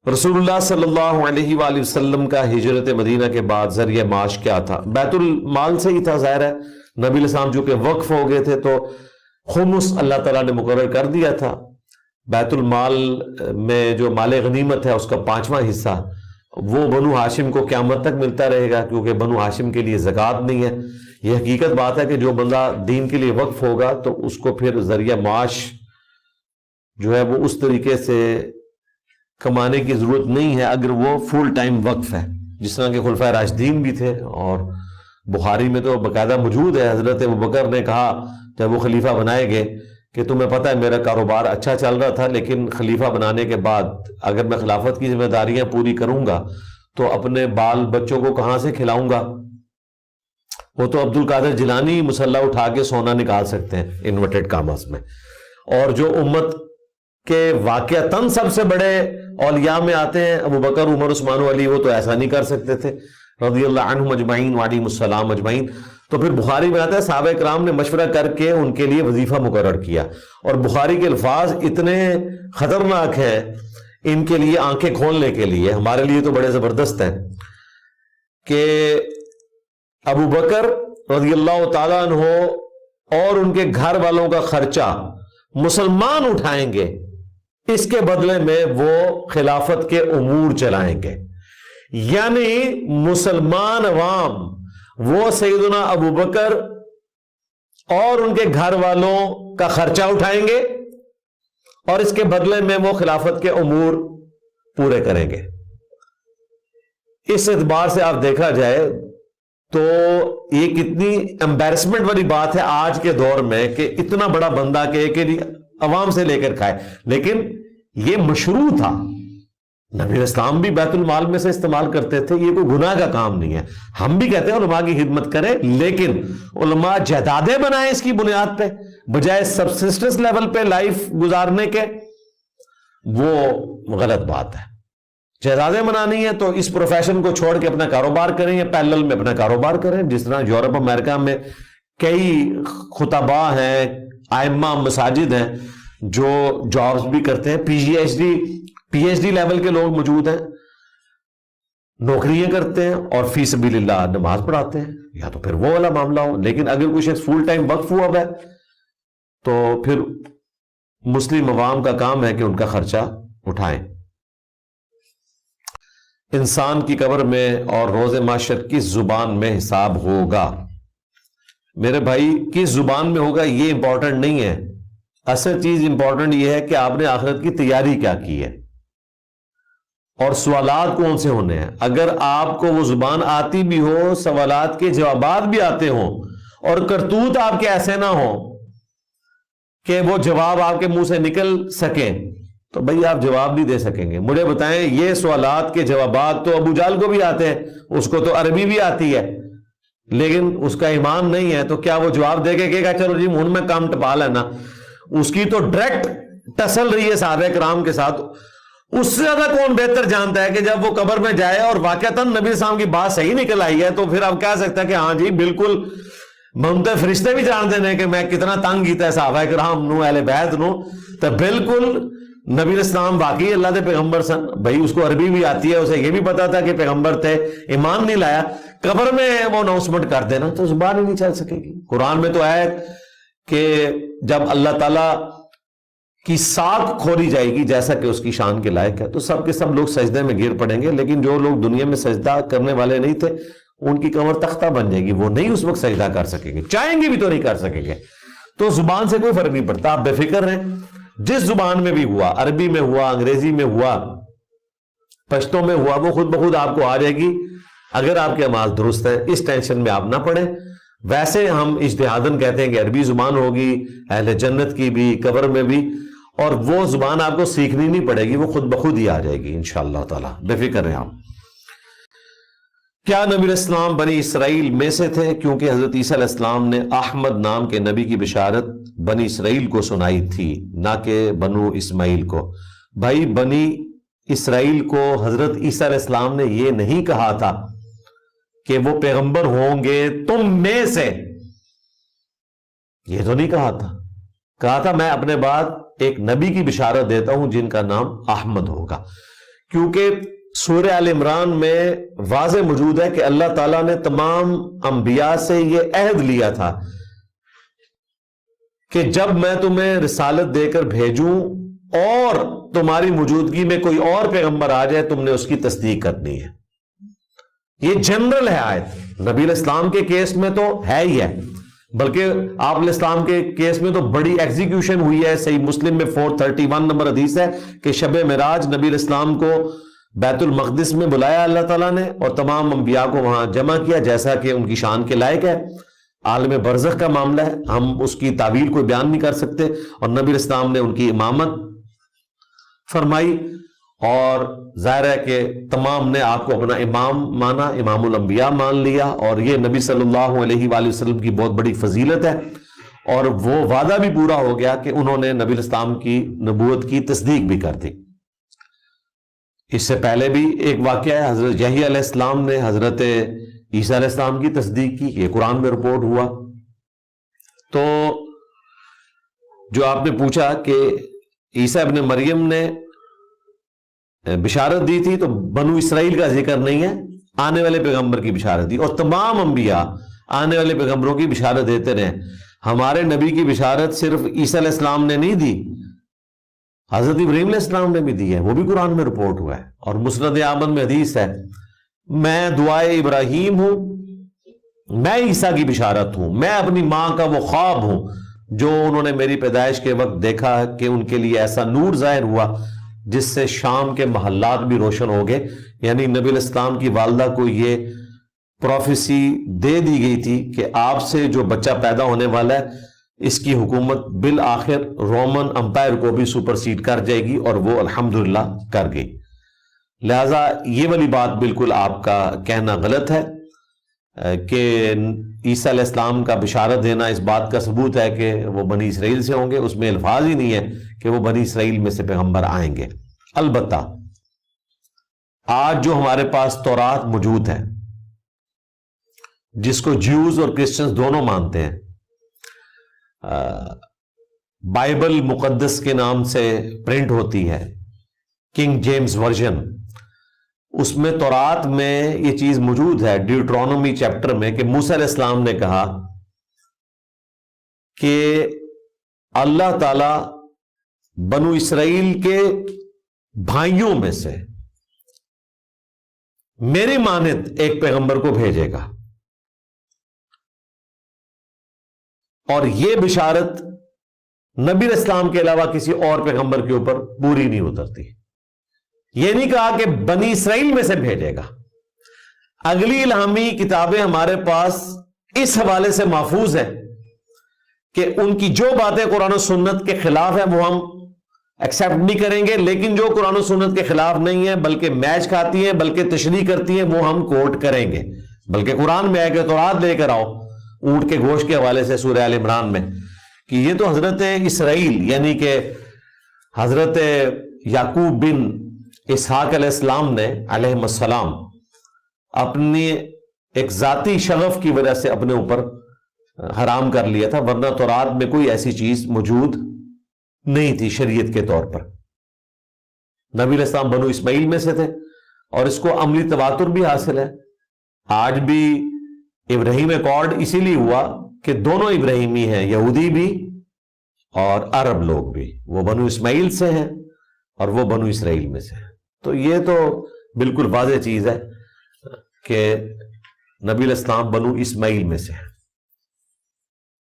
رسول اللہ صلی اللہ علیہ وآلہ وسلم کا ہجرت مدینہ کے بعد ذریعہ معاش کیا تھا؟ بیت المال سے ہی تھا، ظاہر ہے نبی علیہ السلام جو کہ وقف ہو گئے تھے تو خمس اللہ تعالیٰ نے مقرر کر دیا تھا۔ بیت المال میں جو مال غنیمت ہے اس کا 5واں حصہ وہ بنو ہاشم کو قیامت تک ملتا رہے گا، کیونکہ بنو ہاشم کے لیے زکوٰۃ نہیں ہے۔ یہ حقیقت بات ہے کہ جو بندہ دین کے لیے وقف ہوگا تو اس کو پھر ذریعہ معاش جو ہے وہ اس طریقے سے کمانے کی ضرورت نہیں ہے اگر وہ فل ٹائم وقف ہے، جس طرح کے خلفائے راشدین بھی تھے۔ اور بخاری میں تو باقاعدہ موجود ہے، حضرت ابوبکر نے کہا جب وہ خلیفہ بنائے گئے کہ تمہیں پتہ ہے میرا کاروبار اچھا چل رہا تھا، لیکن خلیفہ بنانے کے بعد اگر میں خلافت کی ذمہ داریاں پوری کروں گا تو اپنے بال بچوں کو کہاں سے کھلاؤں گا؟ وہ تو عبد القادر جیلانی مسلح اٹھا کے سونا نکال سکتے ہیں انورٹڈ کاماز میں، اور جو امت کہ واقعتاً سب سے بڑے اولیاء میں آتے ہیں ابوبکر، عمر، عثمان و علی، وہ تو ایسا نہیں کر سکتے تھے رضی اللہ عنہم اجمعین وعلیہم السلام اجمعین۔ تو پھر بخاری میں آتا ہے صحابہ کرام نے مشورہ کر کے ان کے لیے وظیفہ مقرر کیا، اور بخاری کے الفاظ اتنے خطرناک ہیں ان کے لیے آنکھیں کھولنے کے لیے، ہمارے لیے تو بڑے زبردست ہیں، کہ ابوبکر رضی اللہ تعالیٰ عنہ اور ان کے گھر والوں کا خرچہ مسلمان اٹھائیں گے، اس کے بدلے میں وہ خلافت کے امور چلائیں گے۔ یعنی مسلمان عوام وہ سیدنا ابوبکر اور ان کے گھر والوں کا خرچہ اٹھائیں گے اور اس کے بدلے میں وہ خلافت کے امور پورے کریں گے۔ اس اعتبار سے آپ دیکھا جائے تو یہ کتنی امبیرسمنٹ والی بات ہے آج کے دور میں کہ اتنا بڑا بندہ کہ عوام سے لے کر کھائے، لیکن یہ مشروع تھا۔ نبی علیہ السلام بھی بیت المال میں سے استعمال کرتے تھے، یہ کوئی گناہ کا کام نہیں ہے۔ ہم بھی کہتے ہیں علماء کی خدمت کریں، لیکن علماء جائیدادیں بنائیں اس کی بنیاد پہ بجائے سبسسٹنس لیول پہ لائف گزارنے کے، وہ غلط بات ہے۔ جائیدادیں بنانی ہے تو اس پروفیشن کو چھوڑ کے اپنا کاروبار کریں یا پیرلل میں اپنا کاروبار کریں، جس طرح یورپ امریکہ میں کئی خطباء ہیں، ائمہ مساجد ہیں جو جابز بھی کرتے ہیں، پی ایچ ڈی لیول کے لوگ موجود ہیں، نوکریاں کرتے ہیں اور فی سبیل اللہ نماز پڑھاتے ہیں، یا تو پھر وہ والا معاملہ ہو۔ لیکن اگر کوئی شخص فل ٹائم وقف ہوا ہے تو پھر مسلم عوام کا کام ہے کہ ان کا خرچہ اٹھائیں۔ انسان کی قبر میں اور روز محشر کس زبان میں حساب ہوگا؟ میرے بھائی کس زبان میں ہوگا یہ امپورٹنٹ نہیں ہے، اصل چیز امپورٹنٹ یہ ہے کہ آپ نے آخرت کی تیاری کیا کی ہے اور سوالات کون سے ہونے ہیں۔ اگر آپ کو وہ زبان آتی بھی ہو، سوالات کے جوابات بھی آتے ہوں اور کرتوت آپ کے ایسے نہ ہوں کہ وہ جواب آپ کے منہ سے نکل سکیں، تو بھئی آپ جواب نہیں دے سکیں گے۔ مجھے بتائیں یہ سوالات کے جوابات تو ابو جہل کو بھی آتے ہیں، اس کو تو عربی بھی آتی ہے، لیکن اس کا ایمان نہیں ہے، تو کیا وہ جواب دے کے کہے گا چلو جی منہ میں کام ٹپا لینا؟ اس کی تو ڈائریکٹ ٹسل رہی ہے صحابہ کرام کے ساتھ۔ اس سے زیادہ کون بہتر جانتا ہے کہ جب وہ قبر میں جائے اور واقعتاً نبی السلام کی بات صحیح نکل آئی ہے تو پھر آپ کہہ سکتے ہیں کہ ہاں جی بالکل، منتے فرشتے بھی جانتے ہیں کہ میں کتنا تنگ کیتا ہے صحابہ کرام نو، اہل بیت نو، تو بالکل نبی علیہ السلام واقعی اللہ دے پیغمبر سن۔ بھائی اس کو عربی بھی آتی ہے، اسے یہ بھی پتا تھا کہ پیغمبر تھے، ایمان نہیں لایا، قبر میں وہ اناؤنسمنٹ کر دینا تو زبان ہی نہیں چل سکے گی۔ قرآن میں تو ہے کہ جب اللہ تعالیٰ کی ساکھ کھولی جائے گی جیسا کہ اس کی شان کے لائق ہے تو سب کے سب لوگ سجدے میں گر پڑیں گے، لیکن جو لوگ دنیا میں سجدہ کرنے والے نہیں تھے ان کی کمر تختہ بن جائے گی، وہ نہیں اس وقت سجدہ کر سکیں گے، چاہیں گے بھی تو نہیں کر سکیں گے۔ تو زبان سے کوئی فرق نہیں پڑتا، آپ بے فکر رہیں، جس زبان میں بھی ہوا، عربی میں ہوا، انگریزی میں ہوا، پشتو میں ہوا، وہ خود بخود آپ کو آ جائے گی اگر آپ کی نماز درست ہے۔ اس ٹینشن میں آپ نہ پڑیں۔ ویسے ہم اجتہاداً کہتے ہیں کہ عربی زبان ہوگی اہل جنت کی بھی، قبر میں بھی، اور وہ زبان آپ کو سیکھنی نہیں پڑے گی، وہ خود بخود ہی آ جائے گی انشاءاللہ تعالی، بے فکر ہیں آپ۔ کیا نبی علیہ السلام بنی اسرائیل میں سے تھے؟ کیونکہ حضرت عیسیٰ علیہ السلام نے احمد نام کے نبی کی بشارت بنی اسرائیل کو سنائی تھی، نہ کہ بنو اسماعیل کو۔ بھائی بنی اسرائیل کو حضرت عیسیٰ علیہ السلام نے یہ نہیں کہا تھا کہ وہ پیغمبر ہوں گے تم میں سے، یہ تو نہیں کہا تھا۔ کہا تھا میں اپنے بعد ایک نبی کی بشارت دیتا ہوں جن کا نام احمد ہوگا۔ کیونکہ سورہ آل عمران میں واضح موجود ہے کہ اللہ تعالیٰ نے تمام انبیاء سے یہ عہد لیا تھا کہ جب میں تمہیں رسالت دے کر بھیجوں اور تمہاری موجودگی میں کوئی اور پیغمبر آ جائے تم نے اس کی تصدیق کرنی ہے. یہ جنرل ہے آیت. نبی علیہ السلام کے کیس میں تو ہے ہی ہے، بلکہ آپ علیہ السلام کے کیس میں تو بڑی ایگزیکیوشن ہوئی ہے. صحیح مسلم میں 431 نمبر حدیث ہے کہ شب معراج نبی علیہ السلام کو بیت المقدس میں بلایا اللہ تعالیٰ نے اور تمام انبیاء کو وہاں جمع کیا جیسا کہ ان کی شان کے لائق ہے. عالم برزخ کا معاملہ ہے، ہم اس کی تعویل کوئی بیان نہیں کر سکتے. اور نبی علیہ السلام نے ان کی امامت فرمائی اور ظاہر ہے کہ تمام نے آپ کو اپنا امام مانا، امام الانبیاء مان لیا، اور یہ نبی صلی اللہ علیہ وآلہ وسلم کی بہت بڑی فضیلت ہے. اور وہ وعدہ بھی پورا ہو گیا کہ انہوں نے نبی علیہ السلام کی نبوت کی تصدیق بھی کر دی. اس سے پہلے بھی ایک واقعہ ہے، حضرت یحییٰ علیہ السلام نے حضرت عیسیٰ علیہ السلام کی تصدیق کی، یہ قرآن میں رپورٹ ہوا. تو جو آپ نے پوچھا کہ عیسیٰ ابن مریم نے بشارت دی تھی، تو بنو اسرائیل کا ذکر نہیں ہے، آنے والے پیغمبر کی بشارت دی. اور تمام انبیاء آنے والے پیغمبروں کی بشارت دیتے رہے. ہمارے نبی کی بشارت صرف عیسیٰ علیہ السلام نے نہیں دی، حضرت ابراہیم علیہ السلام نے بھی دی ہے، وہ بھی قرآن میں رپورٹ ہوا ہے. اور مسند احمد میں حدیث ہے، میں دعائے ابراہیم ہوں، میں عیسیٰ کی بشارت ہوں، میں اپنی ماں کا وہ خواب ہوں جو انہوں نے میری پیدائش کے وقت دیکھا کہ ان کے لیے ایسا نور ظاہر ہوا جس سے شام کے محلات بھی روشن ہو گئے. یعنی نبی علیہ السلام کی والدہ کو یہ پروفیسی دے دی گئی تھی کہ آپ سے جو بچہ پیدا ہونے والا ہے اس کی حکومت بالآخر رومن امپائر کو بھی سپرسیڈ کر جائے گی، اور وہ الحمدللہ کر گئی. لہذا یہ والی بات بالکل آپ کا کہنا غلط ہے کہ عیسیٰ علیہ السلام کا بشارت دینا اس بات کا ثبوت ہے کہ وہ بنی اسرائیل سے ہوں گے. اس میں الفاظ ہی نہیں ہے کہ وہ بنی اسرائیل میں سے پیغمبر آئیں گے. البتہ آج جو ہمارے پاس تورات موجود ہے جس کو جیوز اور کرسچنز دونوں مانتے ہیں، بائبل مقدس کے نام سے پرنٹ ہوتی ہے، کنگ جیمز ورژن، اس میں تورات میں یہ چیز موجود ہے ڈیوٹرونومی چیپٹر میں کہ موسیٰ علیہ السلام نے کہا کہ اللہ تعالی بنو اسرائیل کے بھائیوں میں سے میری مانند ایک پیغمبر کو بھیجے گا، اور یہ بشارت نبی علیہ السلام کے علاوہ کسی اور پیغمبر کے اوپر پوری نہیں اترتی. یہ نہیں کہا کہ بنی اسرائیل میں سے بھیجے گا. اگلی الہامی کتابیں ہمارے پاس اس حوالے سے محفوظ ہیں کہ ان کی جو باتیں قرآن و سنت کے خلاف ہیں وہ ہم ایکسیپٹ نہیں کریں گے، لیکن جو قرآن و سنت کے خلاف نہیں ہیں بلکہ میچ کھاتی ہیں بلکہ تشریح کرتی ہیں وہ ہم کوٹ کریں گے. بلکہ قرآن میں ہے کہ تورات لے کر آؤ اونٹ کے گوشت کے حوالے سے سورہ آل عمران میں کہ یہ تو حضرت اسرائیل یعنی کہ حضرت یعقوب بن اسحاق علیہ السلام نے علیہ السلام اپنی ایک ذاتی شغف کی وجہ سے اپنے اوپر حرام کر لیا تھا، ورنہ تورات میں کوئی ایسی چیز موجود نہیں تھی شریعت کے طور پر. نبی علیہ السلام بنو اسماعیل میں سے تھے اور اس کو عملی تواتر بھی حاصل ہے. آج بھی ابراہیم ایکارڈ اسی لیے ہوا کہ دونوں ابراہیمی ہیں، یہودی بھی اور عرب لوگ بھی، وہ بنو اسماعیل سے ہیں اور وہ بنو اسرائیل میں سے ہیں. تو یہ تو بالکل واضح چیز ہے کہ نبی علیہ السلام بنو اسماعیل میں سے ہیں.